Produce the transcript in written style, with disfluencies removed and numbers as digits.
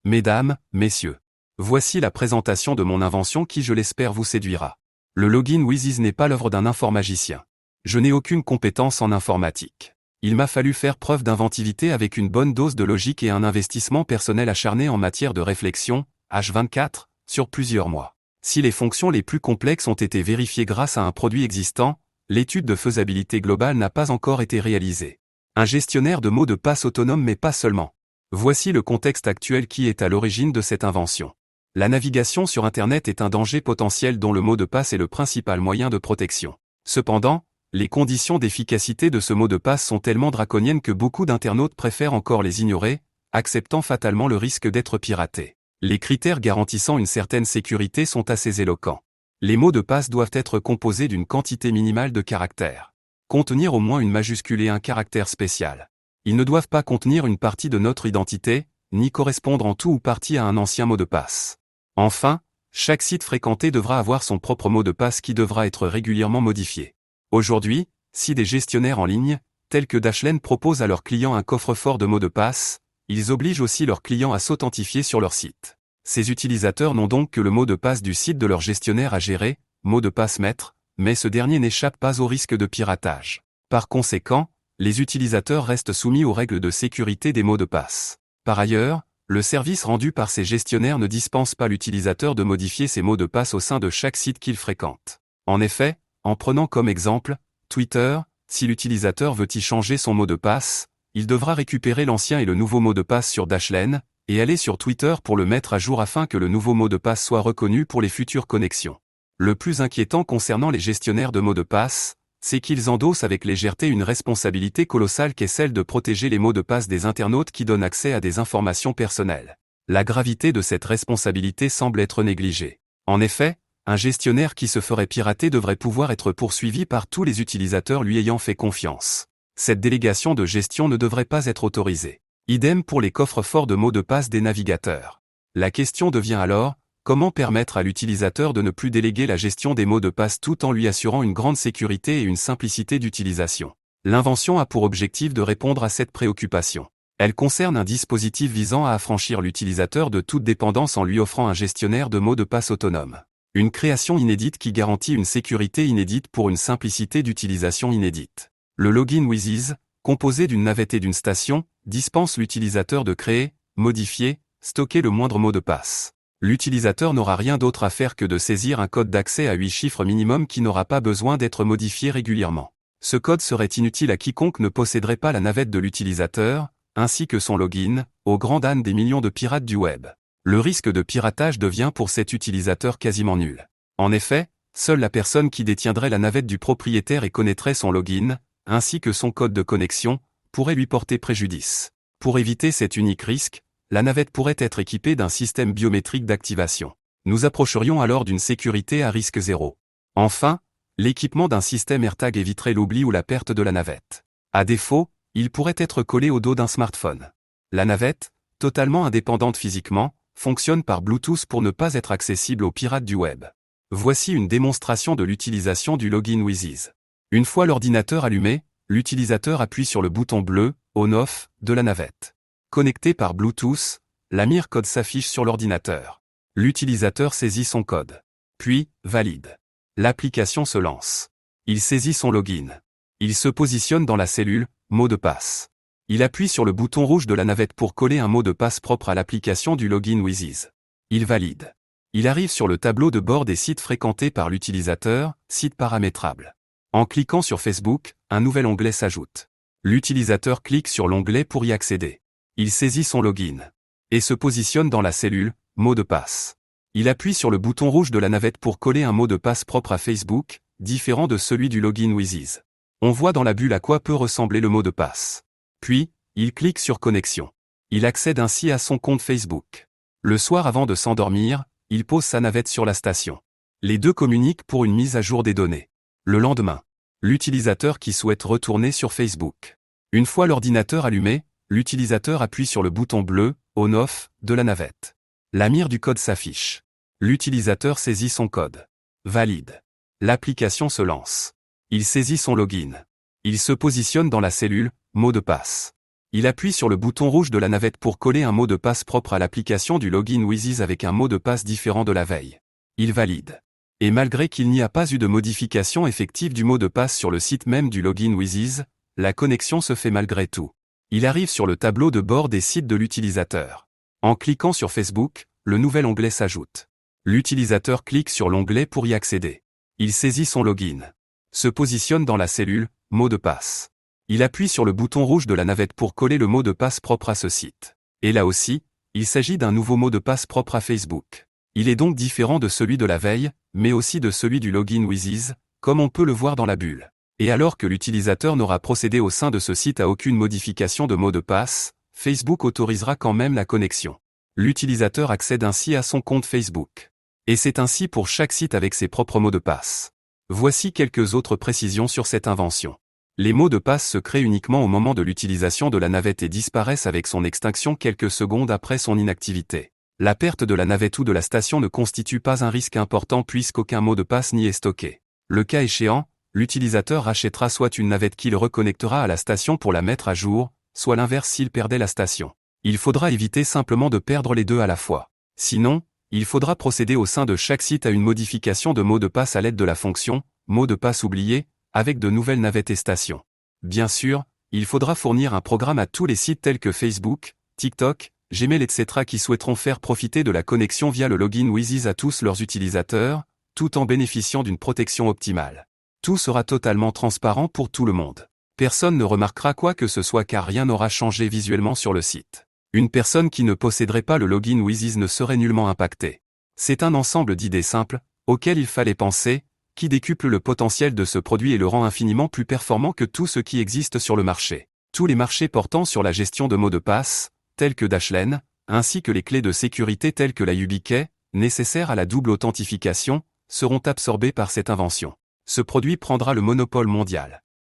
Mesdames, messieurs, voici la présentation de mon invention qui, je l'espère, vous séduira. Le Login with Ease n'est pas l'œuvre d'un informaticien. Je n'ai aucune compétence en informatique. Il m'a fallu faire preuve d'inventivité avec une bonne dose de logique et un investissement personnel acharné en matière de réflexion, H24, sur plusieurs mois. Si les fonctions les plus complexes ont été vérifiées grâce à un produit existant, l'étude de faisabilité globale n'a pas encore été réalisée. Un gestionnaire de mots de passe autonome, mais pas seulement. Voici le contexte actuel qui est à l'origine de cette invention. La navigation sur Internet est un danger potentiel dont le mot de passe est le principal moyen de protection. Cependant, les conditions d'efficacité de ce mot de passe sont tellement draconiennes que beaucoup d'internautes préfèrent encore les ignorer, acceptant fatalement le risque d'être piratés. Les critères garantissant une certaine sécurité sont assez éloquents. Les mots de passe doivent être composés d'une quantité minimale de caractères. Contenir au moins une majuscule et un caractère spécial. Ils ne doivent pas contenir une partie de notre identité, ni correspondre en tout ou partie à un ancien mot de passe. Enfin, chaque site fréquenté devra avoir son propre mot de passe qui devra être régulièrement modifié. Aujourd'hui, si des gestionnaires en ligne, tels que Dashlane, proposent à leurs clients un coffre-fort de mots de passe, ils obligent aussi leurs clients à s'authentifier sur leur site. Ces utilisateurs n'ont donc que le mot de passe du site de leur gestionnaire à gérer, mot de passe maître, mais ce dernier n'échappe pas au risque de piratage. Par conséquent, les utilisateurs restent soumis aux règles de sécurité des mots de passe. Par ailleurs, le service rendu par ces gestionnaires ne dispense pas l'utilisateur de modifier ses mots de passe au sein de chaque site qu'il fréquente. En effet, en prenant comme exemple Twitter, si l'utilisateur veut y changer son mot de passe, il devra récupérer l'ancien et le nouveau mot de passe sur Dashlane, et aller sur Twitter pour le mettre à jour afin que le nouveau mot de passe soit reconnu pour les futures connexions. Le plus inquiétant concernant les gestionnaires de mots de passe, c'est qu'ils endossent avec légèreté une responsabilité colossale qu'est celle de protéger les mots de passe des internautes qui donnent accès à des informations personnelles. La gravité de cette responsabilité semble être négligée. En effet, un gestionnaire qui se ferait pirater devrait pouvoir être poursuivi par tous les utilisateurs lui ayant fait confiance. Cette délégation de gestion ne devrait pas être autorisée. Idem pour les coffres-forts de mots de passe des navigateurs. La question devient alors, comment permettre à l'utilisateur de ne plus déléguer la gestion des mots de passe tout en lui assurant une grande sécurité et une simplicité d'utilisation? L'invention a pour objectif de répondre à cette préoccupation. Elle concerne un dispositif visant à affranchir l'utilisateur de toute dépendance en lui offrant un gestionnaire de mots de passe autonome. Une création inédite qui garantit une sécurité inédite pour une simplicité d'utilisation inédite. Le Login with Ease, composé d'une navette et d'une station, dispense l'utilisateur de créer, modifier, stocker le moindre mot de passe. L'utilisateur n'aura rien d'autre à faire que de saisir un code d'accès à 8 chiffres minimum qui n'aura pas besoin d'être modifié régulièrement. Ce code serait inutile à quiconque ne posséderait pas la navette de l'utilisateur, ainsi que son login, au grand dam des millions de pirates du web. Le risque de piratage devient pour cet utilisateur quasiment nul. En effet, seule la personne qui détiendrait la navette du propriétaire et connaîtrait son login, ainsi que son code de connexion, pourrait lui porter préjudice. Pour éviter cet unique risque, la navette pourrait être équipée d'un système biométrique d'activation. Nous approcherions alors d'une sécurité à risque zéro. Enfin, l'équipement d'un système AirTag éviterait l'oubli ou la perte de la navette. À défaut, il pourrait être collé au dos d'un smartphone. La navette, totalement indépendante physiquement, fonctionne par Bluetooth pour ne pas être accessible aux pirates du web. Voici une démonstration de l'utilisation du Login with Ease. Une fois l'ordinateur allumé, l'utilisateur appuie sur le bouton bleu, On/Off, de la navette. Connecté par Bluetooth, la mire code s'affiche sur l'ordinateur. L'utilisateur saisit son code. Puis, valide. L'application se lance. Il saisit son login. Il se positionne dans la cellule « Mot de passe ». Il appuie sur le bouton rouge de la navette pour coller un mot de passe propre à l'application du Login with Ease. Il valide. Il arrive sur le tableau de bord des sites fréquentés par l'utilisateur, sites paramétrables. En cliquant sur Facebook, un nouvel onglet s'ajoute. L'utilisateur clique sur l'onglet pour y accéder. Il saisit son login et se positionne dans la cellule « Mot de passe ». Il appuie sur le bouton rouge de la navette pour coller un mot de passe propre à Facebook, différent de celui du Login with Ease. On voit dans la bulle à quoi peut ressembler le mot de passe. Puis, il clique sur Connexion. Il accède ainsi à son compte Facebook. Le soir avant de s'endormir, il pose sa navette sur la station. Les deux communiquent pour une mise à jour des données. Le lendemain, l'utilisateur qui souhaite retourner sur Facebook. Une fois l'ordinateur allumé, l'utilisateur appuie sur le bouton bleu, On/Off, de la navette. La mire du code s'affiche. L'utilisateur saisit son code. Valide. L'application se lance. Il saisit son login. Il se positionne dans la cellule « Mot de passe ». Il appuie sur le bouton rouge de la navette pour coller un mot de passe propre à l'application du login Wheezy avec un mot de passe différent de la veille. Il valide. Et malgré qu'il n'y a pas eu de modification effective du mot de passe sur le site même du login Wheezy, la connexion se fait malgré tout. Il arrive sur le tableau de bord des sites de l'utilisateur. En cliquant sur Facebook, le nouvel onglet s'ajoute. L'utilisateur clique sur l'onglet pour y accéder. Il saisit son login. Se positionne dans la cellule « Mot de passe ». Il appuie sur le bouton rouge de la navette pour coller le mot de passe propre à ce site. Et là aussi, il s'agit d'un nouveau mot de passe propre à Facebook. Il est donc différent de celui de la veille, mais aussi de celui du login Wheezy, comme on peut le voir dans la bulle. Et alors que l'utilisateur n'aura procédé au sein de ce site à aucune modification de mot de passe, Facebook autorisera quand même la connexion. L'utilisateur accède ainsi à son compte Facebook. Et c'est ainsi pour chaque site avec ses propres mots de passe. Voici quelques autres précisions sur cette invention. Les mots de passe se créent uniquement au moment de l'utilisation de la navette et disparaissent avec son extinction quelques secondes après son inactivité. La perte de la navette ou de la station ne constitue pas un risque important puisqu'aucun mot de passe n'y est stocké. Le cas échéant, l'utilisateur rachètera soit une navette qu'il reconnectera à la station pour la mettre à jour, soit l'inverse s'il perdait la station. Il faudra éviter simplement de perdre les deux à la fois. Sinon, il faudra procéder au sein de chaque site à une modification de mot de passe à l'aide de la fonction « mot de passe oublié » avec de nouvelles navettes et stations. Bien sûr, il faudra fournir un programme à tous les sites tels que Facebook, TikTok, Gmail etc. qui souhaiteront faire profiter de la connexion via le login Wheezy à tous leurs utilisateurs, tout en bénéficiant d'une protection optimale. Tout sera totalement transparent pour tout le monde. Personne ne remarquera quoi que ce soit car rien n'aura changé visuellement sur le site. Une personne qui ne posséderait pas le login Wheezy ne serait nullement impactée. C'est un ensemble d'idées simples, auxquelles il fallait penser, qui décuple le potentiel de ce produit et le rend infiniment plus performant que tout ce qui existe sur le marché. Tous les marchés portant sur la gestion de mots de passe, tels que Dashlane, ainsi que les clés de sécurité telles que la YubiKey, nécessaires à la double authentification, seront absorbés par cette invention. Ce produit prendra le monopole mondial.